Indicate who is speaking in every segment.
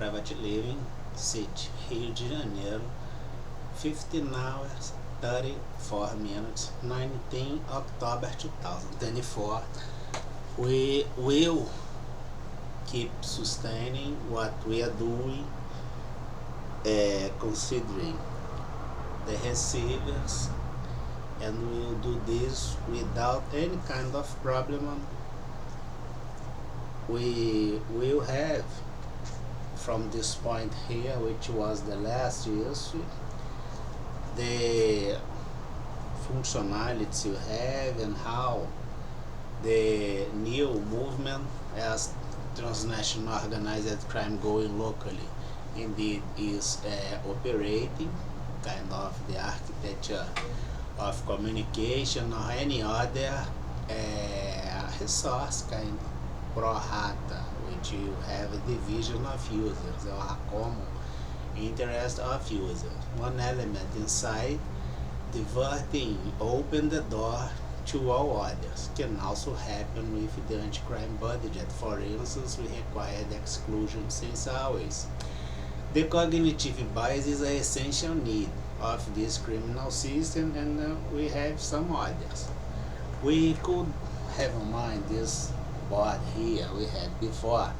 Speaker 1: Private Living, City, Rio de Janeiro, 15 hours, 34 minutes, 19 October 2024. We will keep sustaining what we are doing, considering the receivers, and we will do this without any kind of problem. We will have from this point here, which was the last issue, the functionality you have and how the new movement as transnational organized crime going locally indeed is operating, kind of the architecture of communication or any other resource kind pro rata, which you have a division of users or a common interest of users. One element inside diverting open the door to all others. Can also happen with the anti-crime budget. For instance, we require the exclusion since always. The cognitive bias is an essential need of this criminal system, and we have some others. We could have in mind this board here we had before,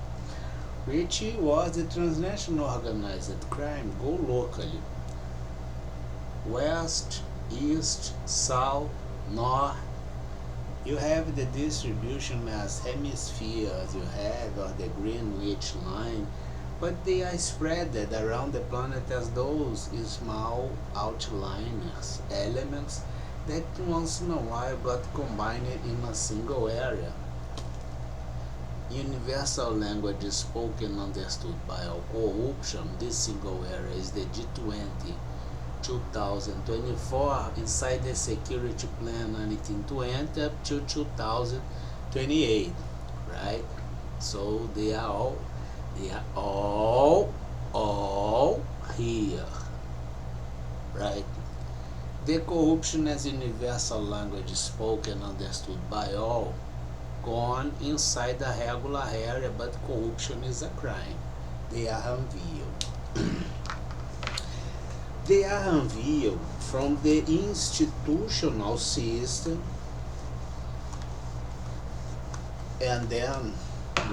Speaker 1: which was the transnational organized crime go locally. West, east, south, north. You have the distribution as hemispheres you had, or the Greenwich line, but they are spread around the planet as those small outliners, elements that once in a while got combined in a single area. Universal language is spoken understood by all. Corruption, this single area is the G20 2024 inside the security plan 1920 up to 2028, right? So they are all here, right? The corruption as universal language spoken understood by all gone inside the regular area, but corruption is a crime. They are unveiled. They are unveiled from the institutional system, and then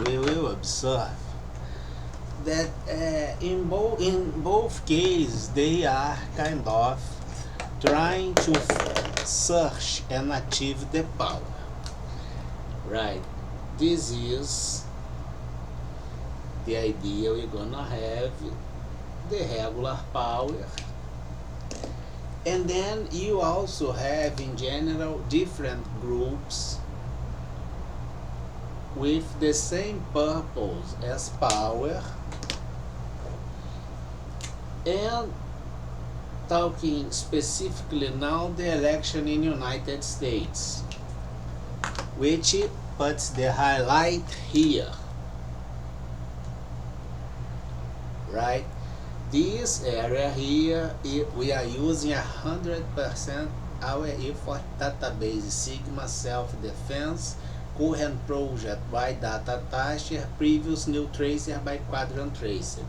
Speaker 1: we will observe that in both cases they are kind of trying to search and achieve the power. Right, this is the idea. We're gonna have the regular power, and then you also have in general different groups with the same purpose as power, and talking specifically now the election in United States, which puts the highlight here, right? This area here, we are using 100% our effort database Sigma self-defense, current project by data tracer, previous new tracer by quadrant tracer.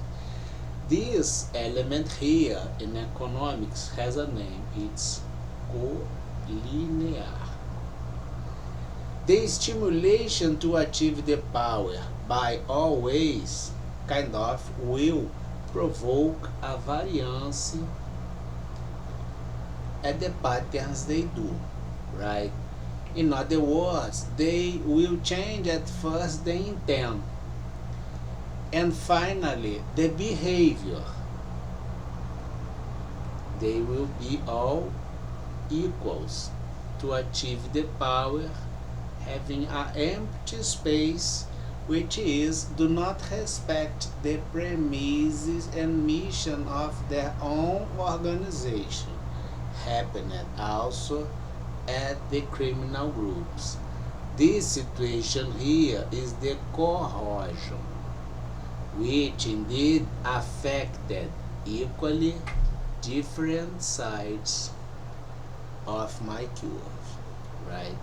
Speaker 1: This element here in economics has a name, it's collinear. The stimulation to achieve the power by always kind of will provoke a variance at the patterns they do, right? In other words, they will change at first the intent and finally the behavior. They will be all equals to achieve the power, having an empty space, which is do not respect the premises and mission of their own organization, happened also at the criminal groups. This situation here is the coercion, which indeed affected equally different sides of my curve, right?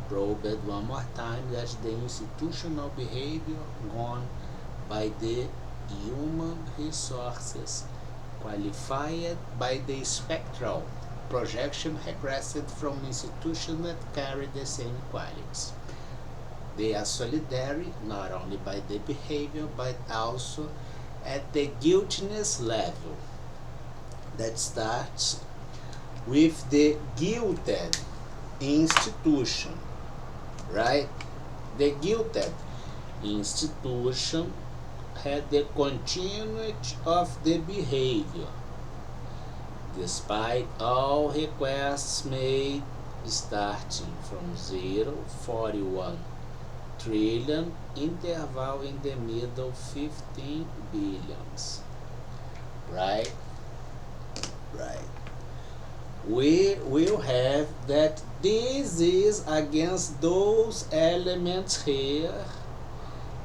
Speaker 1: Probed one more time that the institutional behavior gone by the human resources qualified by the spectral projection requested from institutions that carry the same qualities. They are solidary not only by the behavior but also at the guiltiness level that starts with the guilted institution, right? The guilted institution had the continuity of the behavior, despite all requests made starting from 0.41 trillion interval in the middle 15 billions, right? Right. We will have that this is against those elements here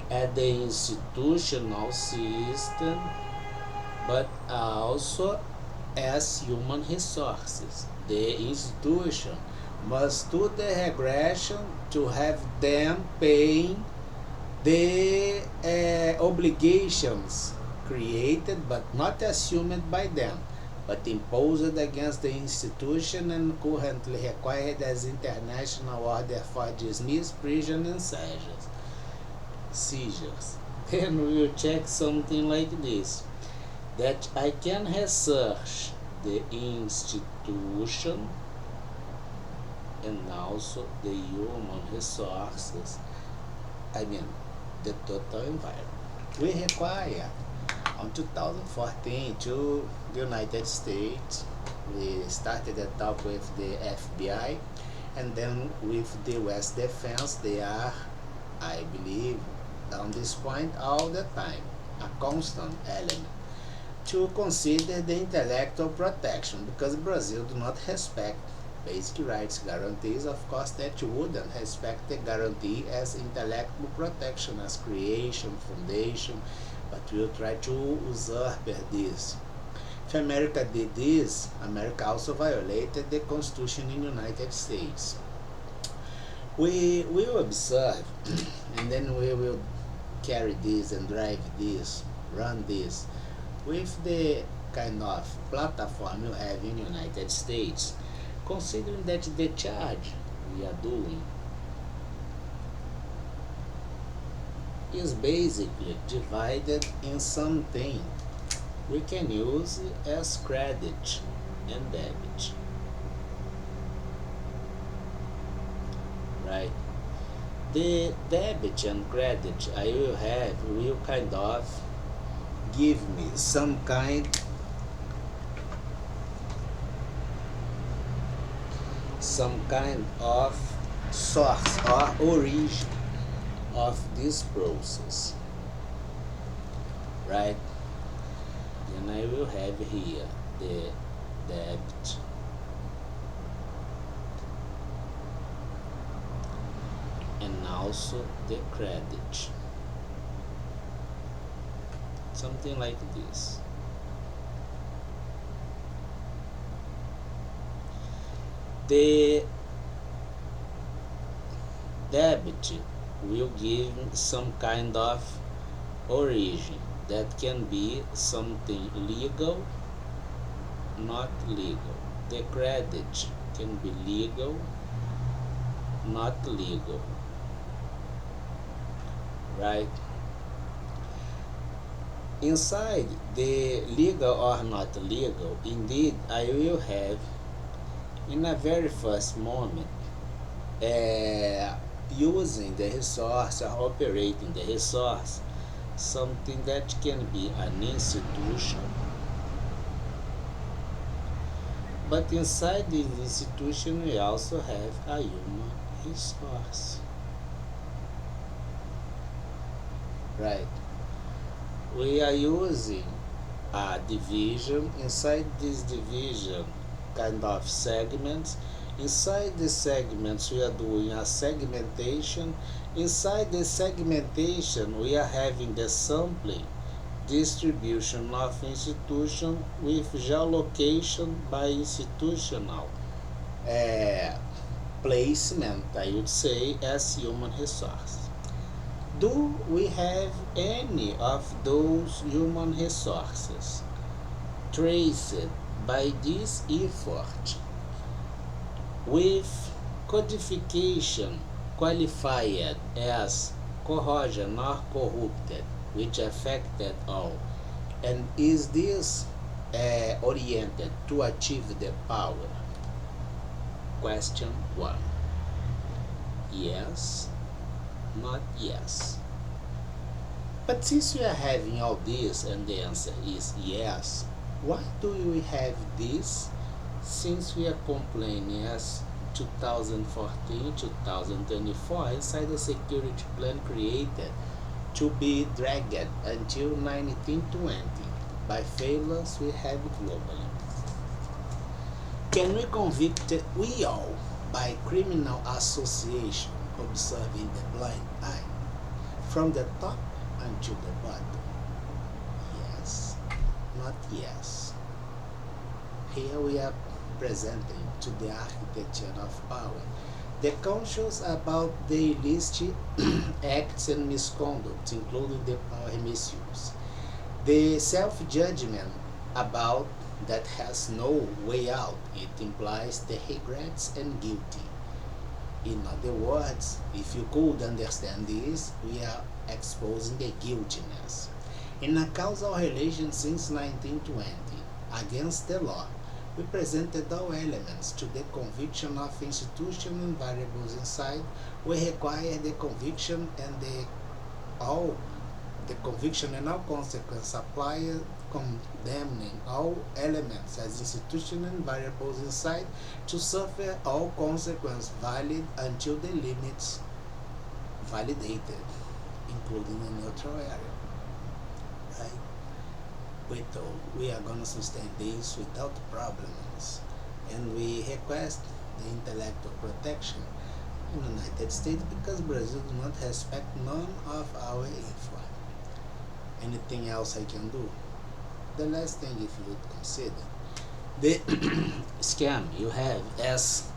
Speaker 1: at the institutional system, but also as human resources. The institution must do the regression to have them paying the obligations created but not assumed by them, but imposed against the institution and currently required as international order for dismiss, prison, and seizures. Then we will check something like this, that I can research the institution and also the human resources, I mean the total environment. We require on 2014 to the United States, we started a talk with the FBI, and then with the West Defense, they are, I believe, on this point all the time, a constant element to consider the intellectual protection, because Brazil do not respect basic rights guarantees. Of course, that you wouldn't respect the guarantee as intellectual protection, as creation, foundation, but we'll try to usurp this. If America did this, America also violated the Constitution in the United States. We will observe, and then we will carry this and drive this, run this, with the kind of platform you have in the United States, considering that the charge we are doing is basically divided in something we can use as credit and debit, right? The debit and credit I will have will kind of give me some kind of source or origin of this process, right? Then I will have here the debt and also the credit, something like this. The debit will give some kind of origin that can be something legal, not legal. The credit can be legal, not legal, right? Inside the legal or not legal, indeed, I will have in a very first moment using the resource or operating the resource, something that can be an institution, but inside this institution we also have a human resource, right? We are using a division. Inside this division kind of segments, inside the segments we are doing a segmentation. Inside the segmentation we are having the sampling distribution of institution with geolocation by institutional placement, I would say, as human resource. Do we have any of those human resources traced by this effort with codification qualified as corrosion or corrupted, which affected all? And is this oriented to achieve the power? Question 1. Yes, not yes. But since we are having all this and the answer is yes, why do we have this since we are complaining as 2014 2024 inside the security plan created to be dragged until 1920 by failures we have globally? Can we convict we all by criminal association observing the blind eye from the top until the bottom? Yes, not yes. Here we are presenting to the architecture of power the conscious about the illicit acts and misconduct, including the power misuse. The self-judgment about that has no way out. It implies the regrets and guilty. In other words, if you could understand this, we are exposing the guiltiness. In a causal relation since 1920, against the law, we presented all elements to the conviction of institutional variables inside. We require the conviction and all consequences applied, condemning all elements as institutional variables inside to suffer all consequences valid until the limits validated, including the neutral area. Right? We are going to sustain this without problems, and we request the intellectual protection in the United States because Brazil does not respect none of our influence. Anything else I can do? The last thing, if you would consider the scam you have as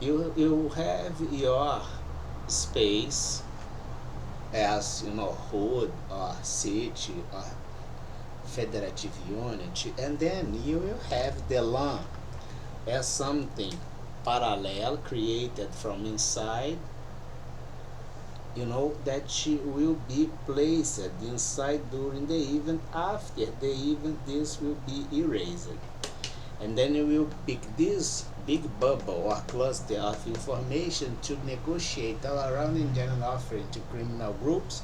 Speaker 1: you have your space as hood or city or federative unit, and then you will have the land as something parallel created from inside, that she will be placed inside during the event. After the event, this will be erased, and then you will pick this big bubble or cluster of information to negotiate all around in general offering to criminal groups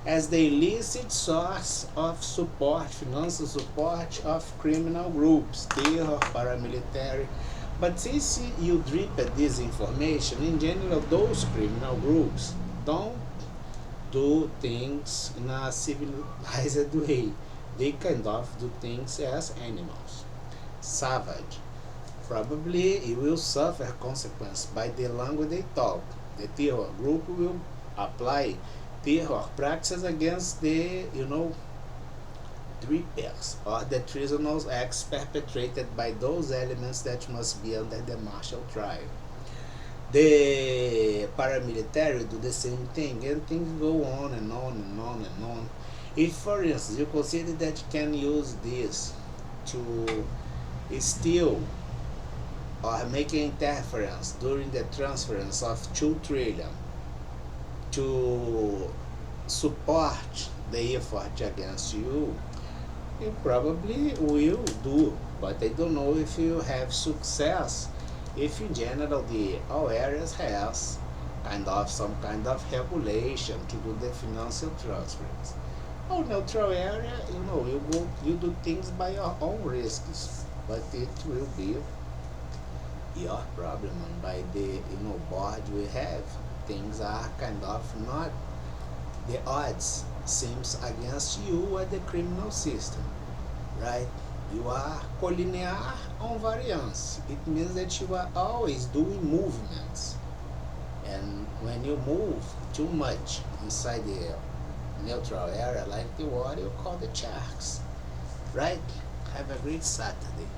Speaker 1: as the illicit source of support, financial support of criminal groups, terror, paramilitary. But since you drip this information, in general, those criminal groups don't do things in a civilized way. They kind of do things as animals. Savage. Probably it will suffer consequence by the language they talk. The terror group will apply terror practices against the, drippers or the treasonous acts perpetrated by those elements that must be under the martial trial. The paramilitary do the same thing, and things go on and on and on and on. If, for instance, you consider that you can use this to steal or make interference during the transference of 2 trillion to support the effort against you, you probably will do, but I don't know if you have success. If in general all areas has some kind of regulation to do the financial transfers. Oh, neutral area, you do things by your own risks, but it will be your problem, and by the board we have, things are kind of not, the odds seems against you at the criminal system, right? You are collinear on variance. It means that you are always doing movements, and when you move too much inside the neutral area like the water, you call the sharks, right? Have a great Saturday.